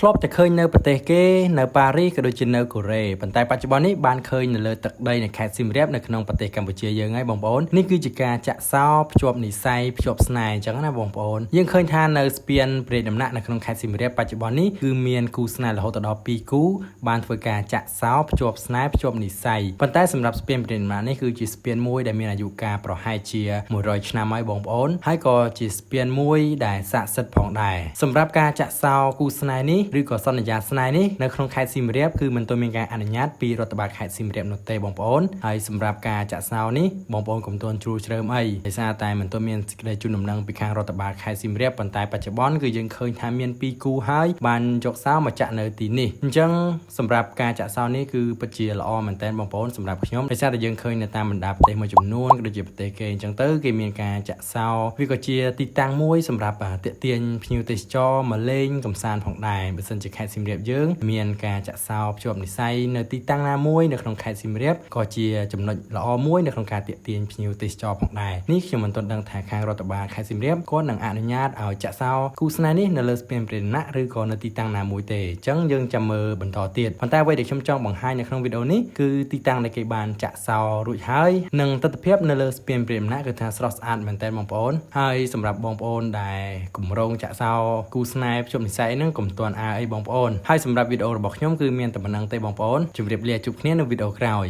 ធ្លាប់តែឃើញនៅប្រទេសគេនៅប៉ារីសក៏ដូចជានៅកូរ៉េប៉ុន្តែបច្ចុប្បន្ននេះបានឃើញនៅលើទឹកដីនៃខេត្តសៀមរាបនៅក្នុងប្រទេសកម្ពុជាយើងហើយបងប្អូននេះគឺជាការចាក់សោភ្ជាប់និស្ស័យភ្ជាប់ស្នេហ៍អញ្ចឹងណាបងប្អូនយើងឃើញថានៅស្ពានព្រែកដំណាក់នៅក្នុងខេត្តសៀមរាបបច្ចុប្បន្ននេះគឺមានគូស្នេហ៍រហូតដល់2គូបានធ្វើការចាក់សោភ្ជាប់ស្នេហ៍ភ្ជាប់និស្ស័យប៉ុន្តែសម្រាប់ស្ពានព្រែកដំណាក់នេះគឺជាស្ពានមួយដែលមានអាយុកាលប្រហែលជា100ឆ្នាំហើយបងប្អូនហើយក៏ជាស្ពានមួយដែលស័ក្តិសិទ្ធិផងដែរសម្រាប់ការចាក់សោគូស្នេហ៍នេះឬក៏សន្យាស្នេហ៍នេះនៅក្នុងខេត្តសៀមរាបគឺមិនទាន់មានការអនុញ្ញាតពីរដ្ឋបាលខេត្តសៀមរាបនោះទេបងប្អូនហើយសម្រាប់ការចាក់សោនេះបងប្អូនកុំទាន់ជ្រួលជ្រើមអីដោយសារតែមិនទាន់មានសេចក្តីជូនដំណឹងពីខាងរដ្ឋបាលខេត្តសៀមរាបប៉ុន្តែបច្ចុប្បន្នគឺយើងឃើញថាមាន2គូហើយបានយកសោមកចាក់នៅទីនេះអញ្ចឹងសម្រាប់ការចាក់សោនេះគឺពិតជាល្អមែនទែនបងប្អូនសម្រាប់ខ្ញុំដោយសារតែយើងឃើញនៅតាមបណ្ដាប្រទេសមួយចំនួនក៏ដូចជាប្រទេសគេអញ្ចឹងទៅគេមានការចាក់សោវាក៏ជាទីតាំងមួយសម្រាប់ទាក់ទាញភ្ញៀវទេសចរមកលេងកម្សាន្តផងដែរបើសិនជាខេត្តសៀមរាបយើងមានការចាក់សោភ្ជាប់និស្ស័យនៅទីតាំងណាមួយនៅក្នុងខេត្តសៀមរាបក៏ជាចំណុចល្អមួយនៅក្នុងការទាក់ទាញភ្ញៀវទេសចរផងដែរនេះខ្ញុំមិនទាន់ដឹងថាខាងរដ្ឋបាលខេត្តសៀមរាបគាត់នឹងអនុញ្ញាតឲ្យចាក់សោគូស្នេហ៍នេះនៅលើស្ពានព្រែកដំណាក់ឬក៏នៅទីតាំងណាមួយទេអញ្ចឹងយើងចាំមើលបន្តទៀតប៉ុន្តែអ្វីដែលខ្ញុំចង់បង្ហាញនៅក្នុងវីដេអូនេះគឺទីតាំងដែលគេបានចាក់សោរួចហើយនិងទស្សនវិជ្ជានៅលើស្ពានព្រែកដំណាក់គឺថាស្រស់ស្អាតមែនទែនបងប្អូនហើយសម្រាប់បងប្អូនដែលគម្រោងចាក់សោគូស្នេហ៍ភ្ជាប់និស្ស័យហ្នឹងកុំទាន់អើអីបងប្អូនហើយសម្រាប់វីដេអូរបស់ខ្ញុំគឺមានតែប៉ុណ្្នឹងទេបងប្អូនជម្រាបលាជួបគ្នានៅវីដេអូក្រោយ